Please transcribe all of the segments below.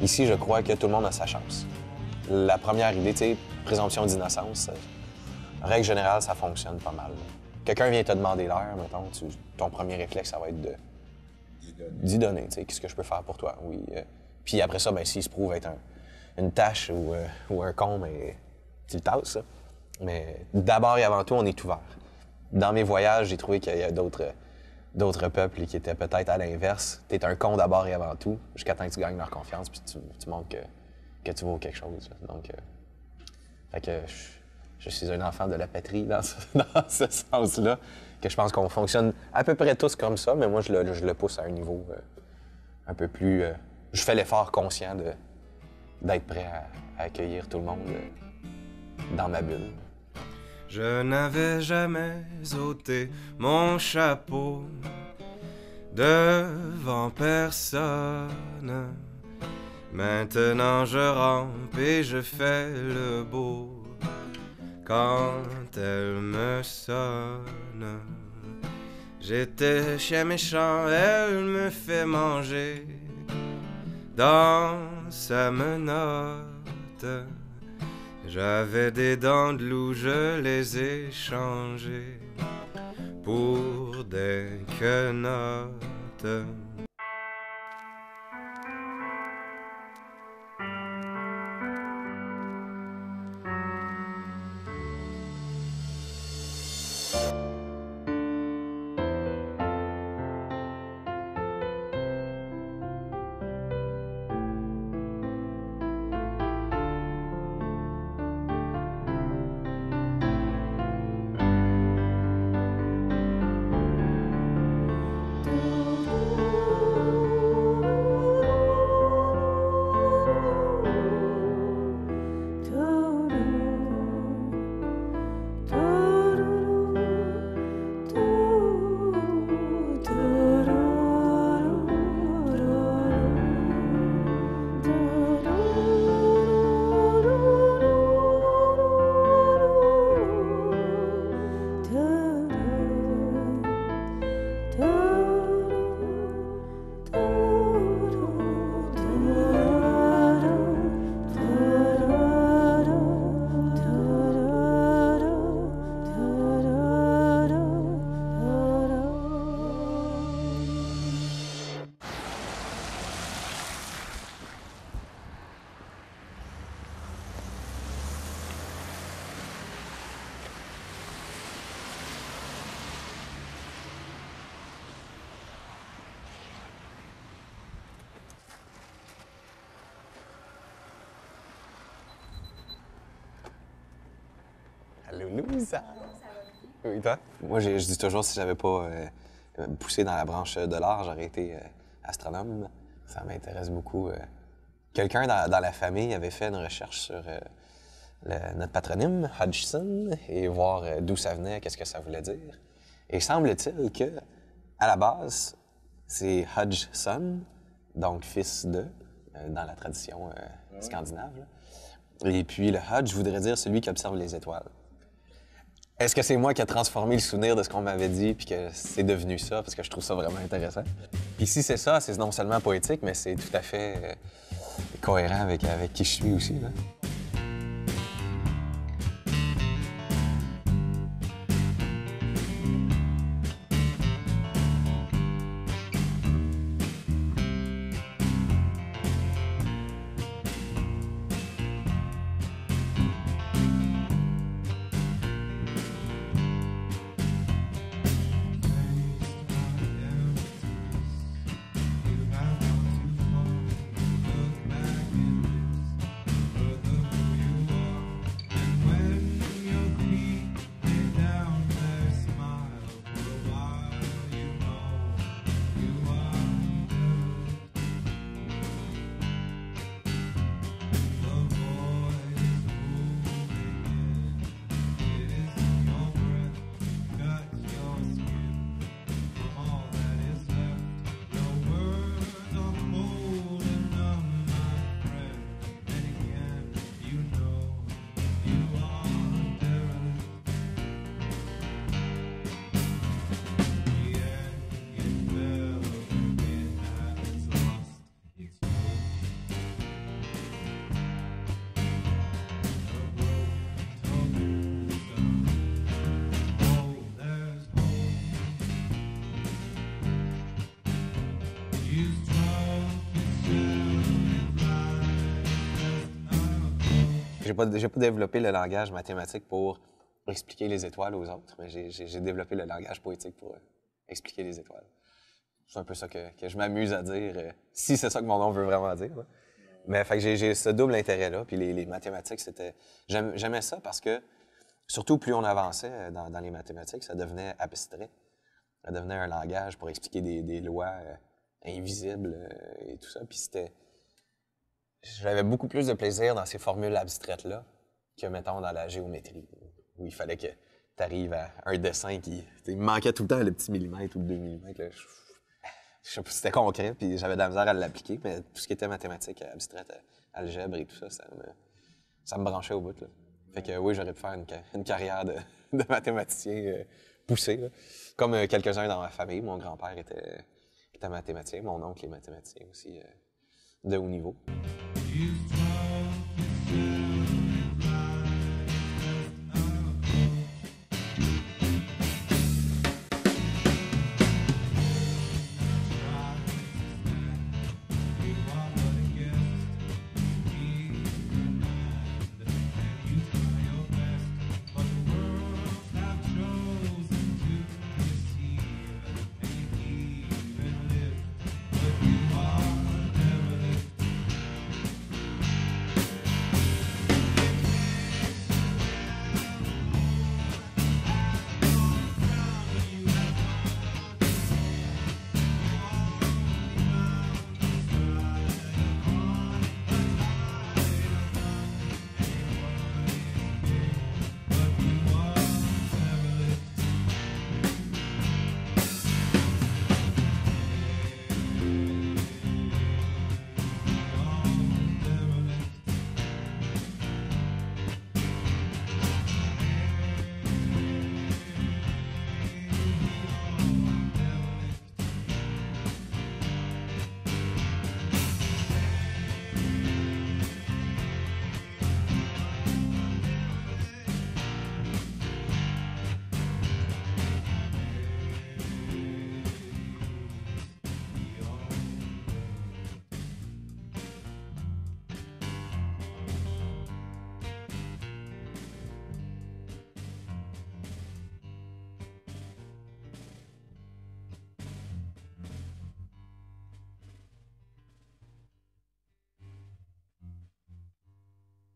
Ici, je crois que tout le monde a sa chance. La première idée, tu sais, présomption d'innocence, règle générale, ça fonctionne pas mal. Quelqu'un vient te demander l'heure, mettons, ton premier réflexe, ça va être d'y donner, tu sais, qu'est-ce que je peux faire pour toi, oui. Puis après ça, ben, s'il se prouve être une tâche ou un con, mais tu le tasses, ça. Mais d'abord et avant tout, on est ouvert. Dans mes voyages, j'ai trouvé qu'il y a d'autres peuples qui étaient peut-être à l'inverse. T'es un con d'abord et avant tout, jusqu'à temps que tu gagnes leur confiance, puis tu montres que tu vaux quelque chose. Donc, fait que je suis un enfant de la patrie dans ce sens-là, que je pense qu'on fonctionne à peu près tous comme ça, mais moi, je le pousse à un niveau un peu plus... je fais l'effort conscient d'être prêt à accueillir tout le monde dans ma bulle. Je n'avais jamais ôté mon chapeau devant personne. Maintenant je rampe et je fais le beau quand elle me sonne. J'étais chien méchant, elle me fait manger dans sa menotte. J'avais des dents de loup, je les ai changées pour des quenottes. Allô, Louisa! Oui, toi? Moi, je dis toujours, si j'avais pas poussé dans la branche de l'art, j'aurais été astronome. Ça m'intéresse beaucoup. Quelqu'un dans la famille avait fait une recherche sur notre patronyme, Hodgson, et voir d'où ça venait, qu'est-ce que ça voulait dire. Et semble-t-il que, à la base, c'est Hodgson, donc fils de, dans la tradition scandinave. Là. Et puis le Hodge voudrait dire celui qui observe les étoiles. Est-ce que c'est moi qui ai transformé le souvenir de ce qu'on m'avait dit puis que c'est devenu ça, parce que je trouve ça vraiment intéressant. Puis si c'est ça, c'est non seulement poétique, mais c'est tout à fait cohérent avec qui je suis aussi, là. J'ai pas développé le langage mathématique pour expliquer les étoiles aux autres, mais j'ai développé le langage poétique pour expliquer les étoiles. C'est un peu ça que je m'amuse à dire, si c'est ça que mon nom veut vraiment dire. Là. Mais fait que j'ai ce double intérêt-là, puis les mathématiques, c'était... J'aimais ça parce que, surtout plus on avançait dans les mathématiques, ça devenait abstrait. Ça devenait un langage pour expliquer des lois invisibles et tout ça, puis c'était... J'avais beaucoup plus de plaisir dans ces formules abstraites-là que, mettons, dans la géométrie, où il fallait que tu arrives à un dessin qui... Il me manquait tout le temps le petit millimètre ou le 2 millimètres. Là. Je sais pas si c'était concret, puis j'avais de la misère à l'appliquer, mais tout ce qui était mathématiques abstraites, algèbre et tout ça, ça me branchait au bout. Là. Fait que oui, j'aurais pu faire une carrière de mathématicien poussé. Là. Comme quelques-uns dans ma famille. Mon grand-père était mathématicien, mon oncle est mathématicien aussi, de haut niveau.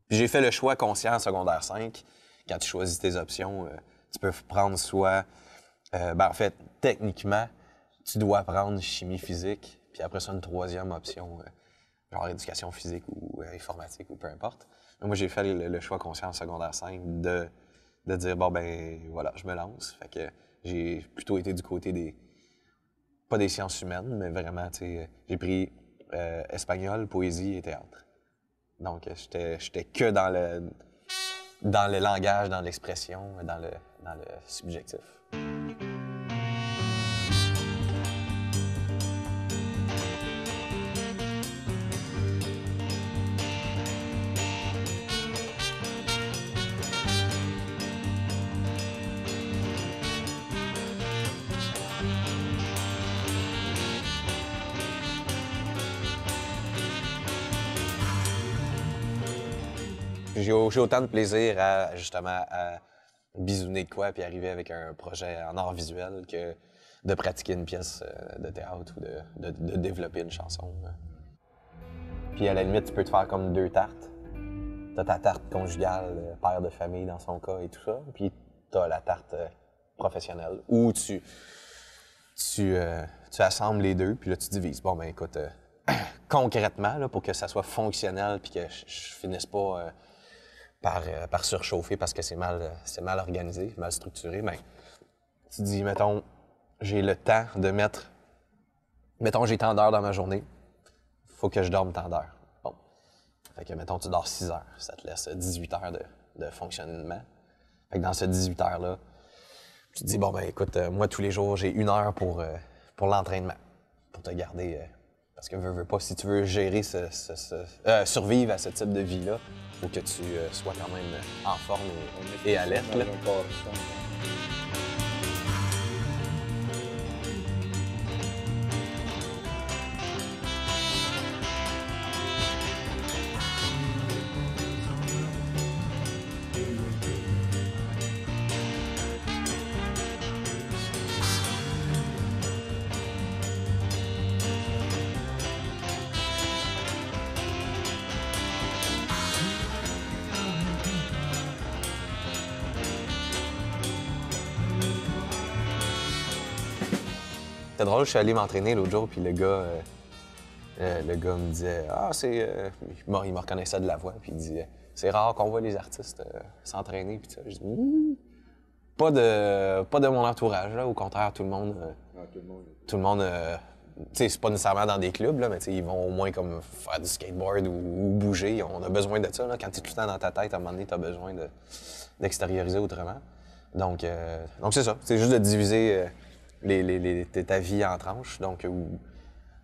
Puis j'ai fait le choix conscient en secondaire 5. Quand tu choisis tes options, tu peux prendre soit... en fait, techniquement, tu dois prendre chimie physique, puis après ça, une troisième option, genre éducation physique ou informatique ou peu importe. Mais moi, j'ai fait le choix conscient en secondaire 5 de dire, bon, ben voilà, je me lance. Fait que j'ai plutôt été du côté des... Pas des sciences humaines, mais vraiment, tu sais, j'ai pris espagnol, poésie et théâtre. Donc, j'étais que dans le langage, dans l'expression, dans le subjectif. J'ai autant de plaisir à, justement, à bisouner de quoi puis arriver avec un projet en art visuel que de pratiquer une pièce de théâtre ou de développer une chanson. Puis à la limite, tu peux te faire comme 2 tartes. T'as ta tarte conjugale, père de famille dans son cas et tout ça, puis t'as la tarte professionnelle où tu assembles les deux, puis là tu divises. Bon, ben écoute, concrètement, là, pour que ça soit fonctionnel puis que je finisse pas... par surchauffer parce que c'est mal organisé, mal structuré, ben, tu dis, mettons, j'ai le temps de mettre... Mettons, j'ai tant d'heures dans ma journée, faut que je dorme tant d'heures. Bon. Fait que, mettons, tu dors 6 heures, ça te laisse 18 heures de fonctionnement. Fait que dans ces 18 heures-là, tu te dis, bon, ben écoute, moi, tous les jours, j'ai 1 heure pour l'entraînement, pour te garder... Parce que veux pas, si tu veux gérer survivre à ce type de vie-là, il faut que tu sois quand même en forme et alerte. Là. C'était drôle, je suis allé m'entraîner l'autre jour, puis le gars me disait « Ah, c'est... Bon, il me reconnaissait de la voix, puis il disait « C'est rare qu'on voit les artistes s'entraîner. » Puis ça, je dis pas de mon entourage, là. Au contraire, tout le monde... Tout le monde... tu sais, c'est pas nécessairement dans des clubs, là, mais ils vont au moins comme faire du skateboard ou bouger. On a besoin de ça, là. Quand t'es tout le temps dans ta tête, à un moment donné, t'as besoin d'extérioriser autrement. Donc c'est ça. C'est juste de diviser ta vie en tranches. Donc,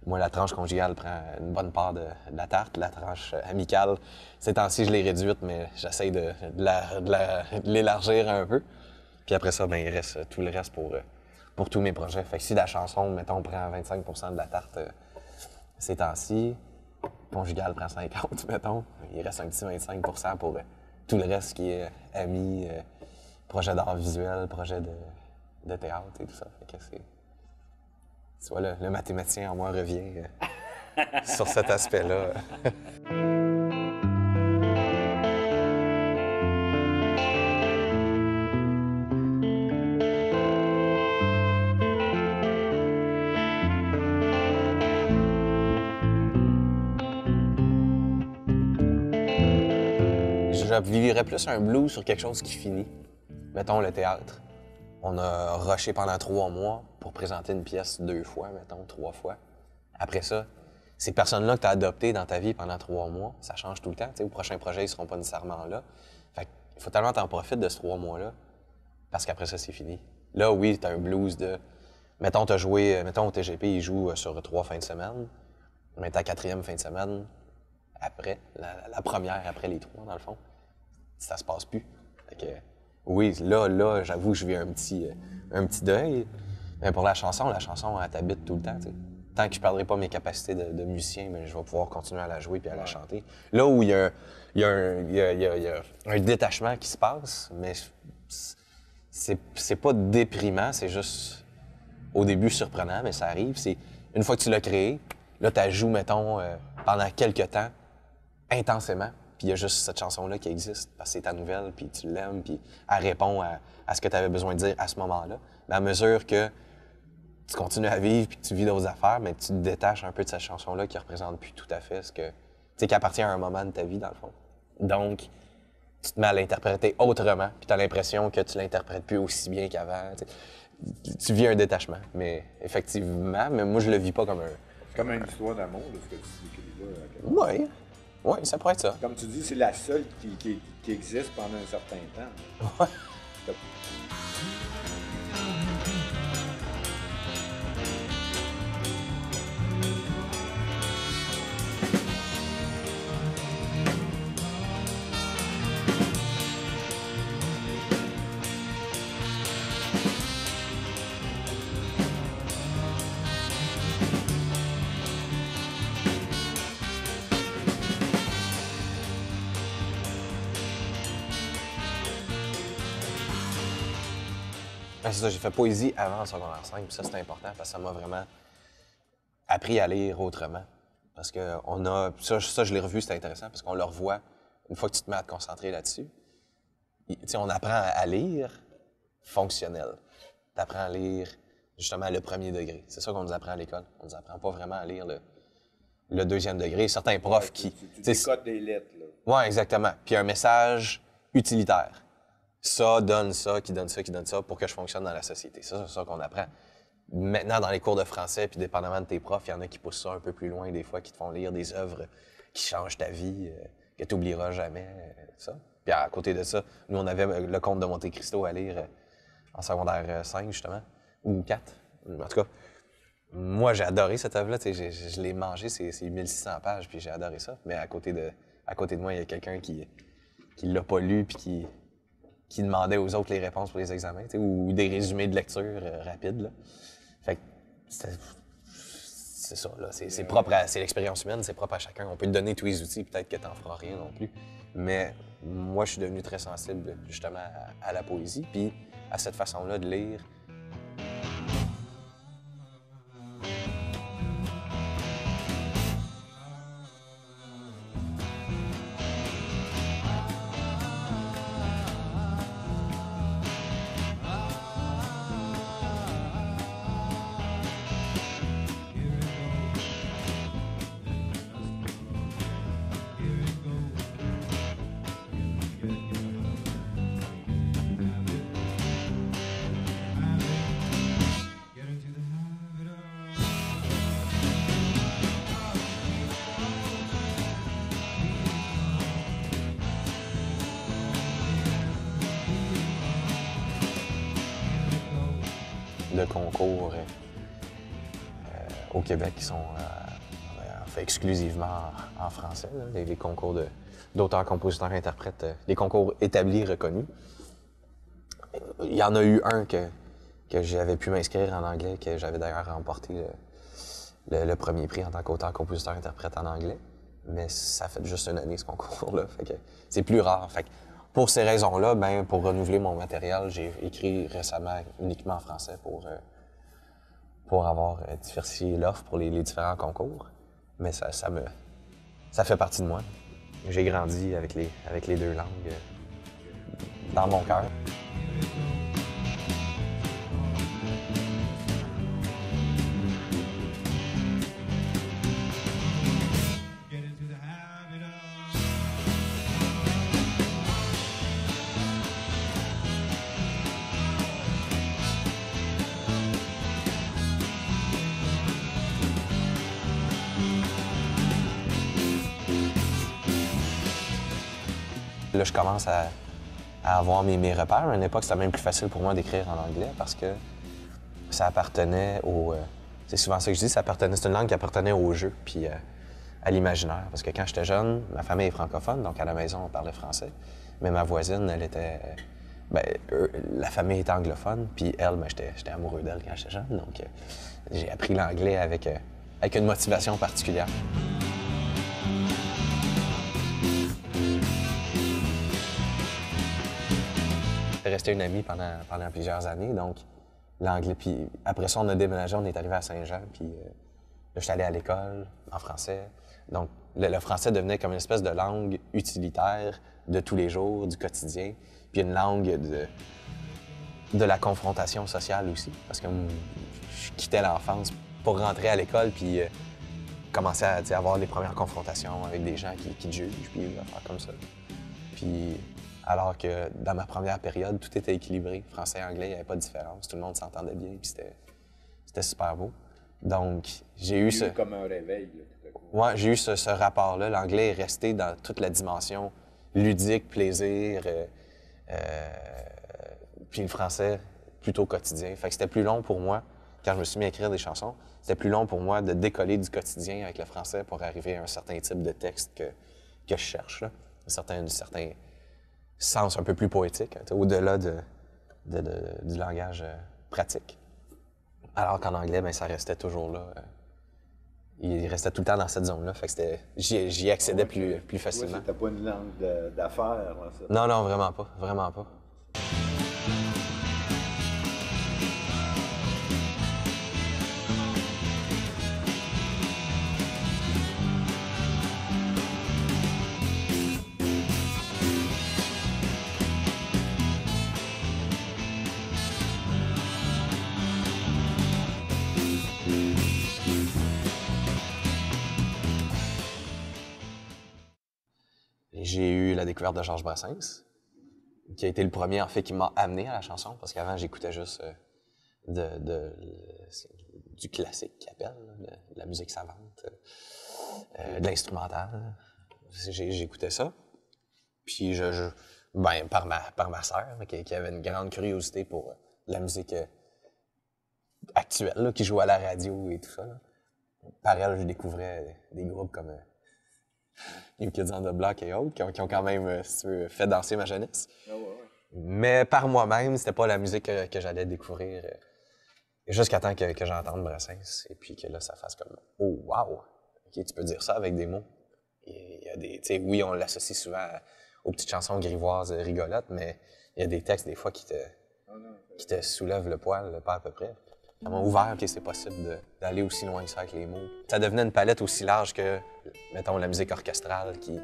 moi, la tranche conjugale prend une bonne part de la tarte. La tranche amicale, ces temps-ci, je l'ai réduite, mais j'essaye de l'élargir un peu. Puis après ça, ben, il reste tout le reste pour tous mes projets. Fait que si la chanson, mettons, prend 25 de la tarte ces temps-ci, conjugale prend 50, mettons, il reste un petit 25 pour tout le reste qui est amis, projet d'art visuel, projet de théâtre et tout ça. Fait que tu vois, le mathématicien en moi revient sur cet aspect-là. Je vivrais plus un blues sur quelque chose qui finit. Mettons le théâtre. On a rushé pendant 3 mois pour présenter une pièce 2 fois, mettons, 3 fois. Après ça, ces personnes-là que tu as adoptées dans ta vie pendant 3 mois, ça change tout le temps. T'sais, au prochain projet, ils seront pas nécessairement là. Fait qu'il faut tellement t'en profiter de ces 3 mois-là, parce qu'après ça, c'est fini. Là, oui, t'as un blues de... Mettons, t'as joué... Mettons, au TGP, ils jouent sur 3 fins de semaine. Mais ta 4e fin de semaine, après, la première après les 3, dans le fond, ça se passe plus. Fait que, oui, là, j'avoue que je vis un petit deuil. Mais pour la chanson, elle t'habite tout le temps, t'sais. Tant que je perdrai pas mes capacités de musicien, mais je vais pouvoir continuer à la jouer puis à la chanter. Là où il y a un détachement qui se passe, mais c'est pas déprimant, c'est juste au début surprenant, mais ça arrive. C'est une fois que tu l'as créé, là, tu la joues, mettons, pendant quelques temps, intensément. Puis il y a juste cette chanson-là qui existe, parce que c'est ta nouvelle, puis tu l'aimes, puis elle répond à ce que tu avais besoin de dire à ce moment-là. Mais à mesure que tu continues à vivre, puis que tu vis d'autres affaires, mais tu te détaches un peu de cette chanson-là qui représente plus tout à fait ce que... Tu sais, qui appartient à un moment de ta vie, dans le fond. Donc, tu te mets à l'interpréter autrement, puis tu as l'impression que tu l'interprètes plus aussi bien qu'avant. Tu vis un détachement, mais effectivement, mais moi, je le vis pas comme un... C'est comme une histoire d'amour, de ce que tu décris là. Oui. Oui, ça pourrait être ça. Comme tu dis, c'est la seule qui existe pendant un certain temps. Ouais. Ben, c'est ça, j'ai fait poésie avant le secondaire 5, puis ça, c'est important parce que ça m'a vraiment appris à lire autrement. Parce que on a... Ça, je l'ai revu, c'était intéressant, parce qu'on le revoit une fois que tu te mets à te concentrer là-dessus. On apprend à lire fonctionnel. Tu apprends à lire, justement, le premier degré. C'est ça qu'on nous apprend à l'école. On nous apprend pas vraiment à lire le deuxième degré. Certains profs qui... Tu décodes des lettres, là. Oui, exactement. Puis un message utilitaire. Ça donne ça, qui donne ça, qui donne ça pour que je fonctionne dans la société. Ça, c'est ça qu'on apprend. Maintenant, dans les cours de français, puis dépendamment de tes profs, il y en a qui poussent ça un peu plus loin, des fois, qui te font lire des œuvres qui changent ta vie, que tu n'oublieras jamais, ça. Puis à côté de ça, nous, on avait le Comte de Monte Cristo à lire en secondaire 5, justement, ou 4. En tout cas, moi, j'ai adoré cette œuvre-là. Je l'ai mangé, c'est 1600 pages, puis j'ai adoré ça. Mais à côté de moi, il y a quelqu'un qui l'a pas lu, puis qui demandait aux autres les réponses pour les examens, ou des résumés de lecture rapides. Là. Fait que c'est ça, là. C'est propre c'est l'expérience humaine, c'est propre à chacun. On peut te donner tous les outils, peut-être que t'en feras rien non plus. Mais moi, je suis devenu très sensible, justement, à la poésie, puis à cette façon-là de lire. de concours au Québec qui sont faits exclusivement en français, là, les concours d'auteurs, compositeurs, interprètes, des concours établis, reconnus. Il y en a eu un que j'avais pu m'inscrire en anglais, que j'avais d'ailleurs remporté le premier prix en tant qu'auteur, compositeur, interprète en anglais. Mais ça fait juste une année, ce concours-là. Fait que c'est plus rare. Fait que pour ces raisons-là, ben, pour renouveler mon matériel, j'ai écrit récemment uniquement en français pour avoir diversifié l'offre pour les différents concours. Mais ça fait partie de moi. J'ai grandi avec les deux langues dans mon cœur. Là, je commence à avoir mes repères. À une époque, c'était même plus facile pour moi d'écrire en anglais parce que ça appartenait au... c'est souvent ça que je dis, c'est une langue qui appartenait au jeu puis à l'imaginaire. Parce que quand j'étais jeune, ma famille est francophone, donc à la maison, on parlait français. Mais ma voisine, elle était... la famille était anglophone, puis elle, j'étais amoureux d'elle quand j'étais jeune. Donc j'ai appris l'anglais avec une motivation particulière. Resté une amie pendant plusieurs années, donc l'anglais. Puis après ça, on a déménagé, on est arrivé à Saint-Jean, puis là, j'étais allé à l'école en français. Donc le français devenait comme une espèce de langue utilitaire de tous les jours, du quotidien, puis une langue de la confrontation sociale aussi, parce que je quittais l'enfance pour rentrer à l'école, puis commencer à avoir les premières confrontations avec des gens qui te jugent, puis des affaires comme ça. Puis alors que dans ma première période, tout était équilibré. Français et anglais, il n'y avait pas de différence. Tout le monde s'entendait bien, puis c'était super beau. Donc, j'ai eu ce... comme un réveil, là, tout à coup. Ouais, j'ai eu ce rapport-là. L'anglais est resté dans toute la dimension ludique, plaisir, puis le français, plutôt quotidien. Fait que c'était plus long pour moi, quand je me suis mis à écrire des chansons, c'était plus long pour moi de décoller du quotidien avec le français pour arriver à un certain type de texte que je cherche, là. Un certain sens un peu plus poétique, au-delà du langage pratique. Alors qu'en anglais, ben, ça restait toujours là. Il restait tout le temps dans cette zone-là. Fait que j'y accédais plus facilement. Ouais, c'était pas une langue d'affaires, là, ça. Non, vraiment pas. Vraiment pas. J'ai eu la découverte de Georges Brassens, qui a été le premier, en fait, qui m'a amené à la chanson, parce qu'avant, j'écoutais juste du classique, qu'ils appellent, de la musique savante, de l'instrumental. J'écoutais ça. Puis, par ma sœur, qui avait une grande curiosité pour la musique actuelle, là, qui jouait à la radio et tout ça. Là. Par elle, je découvrais des groupes comme New Kids on the Block et autres, qui ont quand même fait danser ma jeunesse. Ah ouais. Mais par moi-même, c'était pas la musique que j'allais découvrir jusqu'à temps que j'entende Brassens. Et puis que là, ça fasse comme « Oh, wow! OK, tu peux dire ça avec des mots. » Il y a des... Tu sais, oui, on l'associe souvent aux petites chansons grivoises rigolotes, mais il y a des textes, des fois, qui te soulèvent le poil, pas à peu près. Ça m'a ouvert que c'est possible d'aller aussi loin que ça avec les mots. Ça devenait une palette aussi large que, mettons, la musique orchestrale qui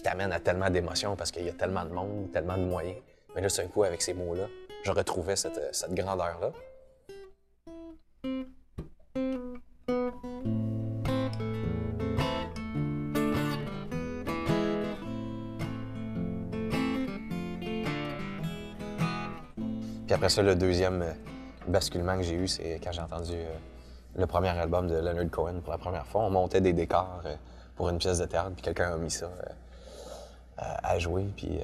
t'amène à tellement d'émotions parce qu'il y a tellement de monde, tellement de moyens. Mais là, d'un coup, avec ces mots-là, je retrouvais cette grandeur-là. Puis après ça, le deuxième basculement que j'ai eu, c'est quand j'ai entendu le premier album de Leonard Cohen pour la première fois. On montait des décors pour une pièce de théâtre, puis quelqu'un a mis ça à jouer, puis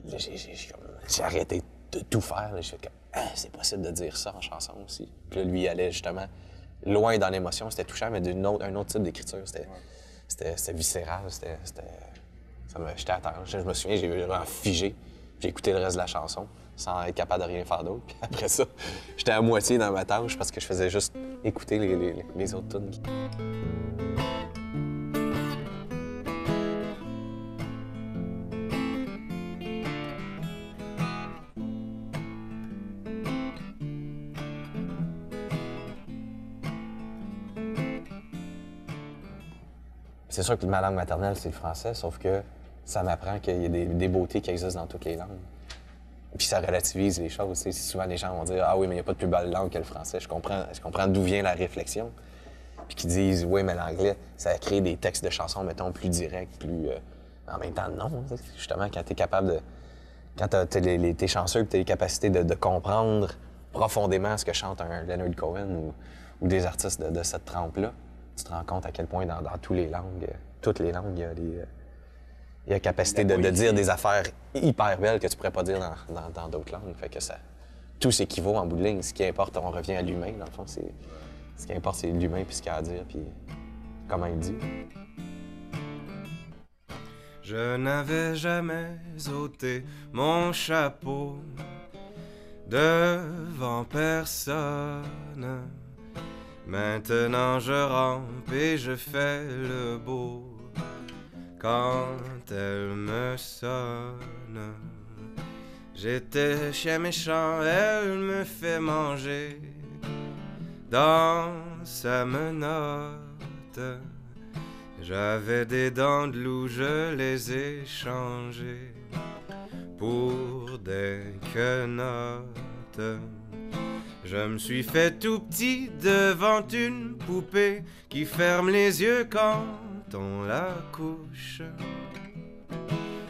j'ai arrêté de tout faire. Là. Je fais comme, ah, c'est possible de dire ça en chanson aussi. Puis là, lui, il allait justement loin dans l'émotion. C'était touchant, mais d'un autre type d'écriture. C'était viscéral. J'étais à terre. Je me souviens, j'ai vraiment figé. J'ai écouté le reste de la chanson sans être capable de rien faire d'autre. Puis après ça, j'étais à moitié dans ma tâche parce que je faisais juste écouter les autres tunes. C'est sûr que ma langue maternelle, c'est le français, sauf que ça m'apprend qu'il y a des beautés qui existent dans toutes les langues. Puis ça relativise les choses. T'sais. Souvent, les gens vont dire « Ah oui, mais il n'y a pas de plus belle langue que le français. » Je comprends d'où vient la réflexion. Puis qu'ils disent « Oui, mais l'anglais, ça a créé des textes de chansons, mettons, plus directs, plus... En même temps, non. Justement, quand tu es capable de... Quand t'es chanceux et tu as les capacités de comprendre profondément ce que chante un Leonard Cohen ou des artistes de cette trempe-là, tu te rends compte à quel point dans toutes les langues, il y a la capacité de dire des affaires hyper belles que tu pourrais pas dire dans d'autres langues. Fait que ça, tout s'équivaut en bout de ligne. Ce qui importe, on revient à l'humain, dans le fond. Ce qui importe, c'est l'humain, puis ce qu'il a à dire, puis comment il dit. Je n'avais jamais ôté mon chapeau devant personne. Maintenant je rampe et je fais le beau quand elle me sonne. J'étais chien méchant, elle me fait manger dans sa menotte. J'avais des dents de loup, je les ai changées pour des quenottes. Je me suis fait tout petit devant une poupée qui ferme les yeux quand on la couche.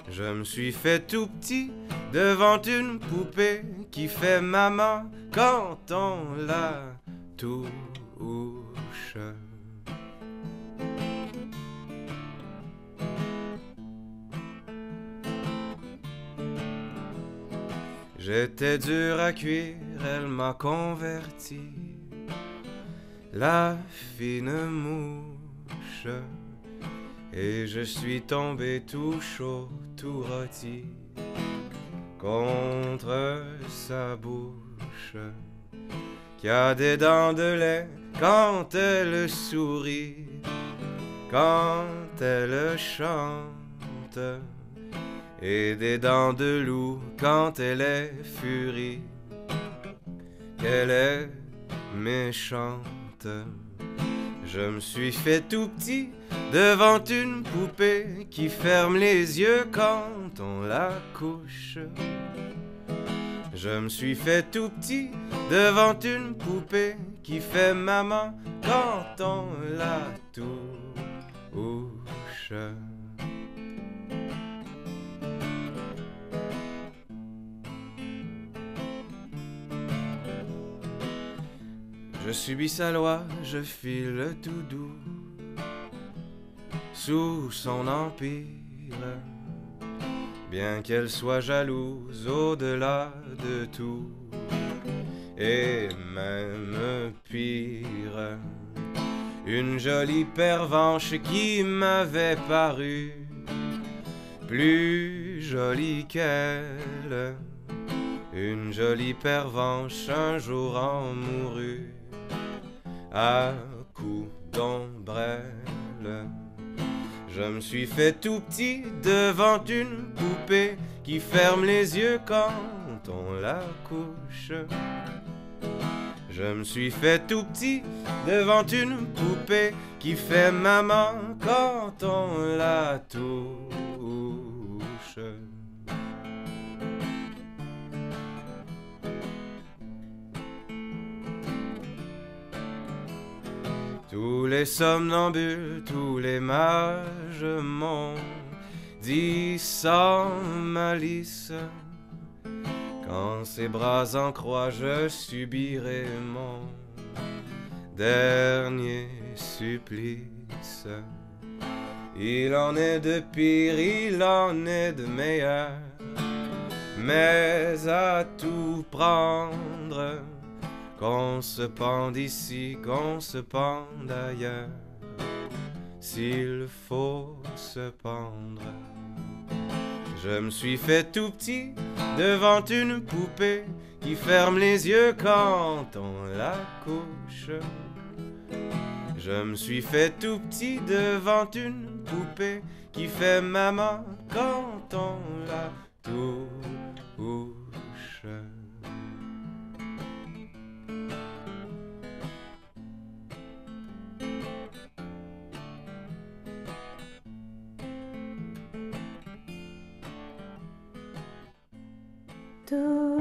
Je me suis fait tout petit devant une poupée qui fait maman quand on la touche. J'étais dur à cuire, elle m'a converti, la fine mouche. Et je suis tombé tout chaud, tout rôti, contre sa bouche, qui a des dents de lait quand elle sourit, quand elle chante, et des dents de loup quand elle est furie, qu'elle est méchante. Je me suis fait tout petit devant une poupée qui ferme les yeux quand on la couche. Je me suis fait tout petit devant une poupée qui fait maman quand on la touche. Je subis sa loi, je file tout doux sous son empire, bien qu'elle soit jalouse au-delà de tout, et même pire, une jolie pervenche qui m'avait paru plus jolie qu'elle, une jolie pervenche un jour en mourut à coups d'ombrelle. Je me suis fait tout petit devant une poupée qui ferme les yeux quand on la couche. Je me suis fait tout petit devant une poupée qui fait maman quand on la touche. Tous les somnambules, tous les mages m'ont dit sans malice, quand ses bras en croix je subirai mon dernier supplice. Il en est de pire, il en est de meilleur, mais à tout prendre, qu'on se pende ici, qu'on se pende ailleurs, s'il faut se pendre. Je me suis fait tout petit devant une poupée qui ferme les yeux quand on la couche. Je me suis fait tout petit devant une poupée qui fait maman quand on la touche. Tout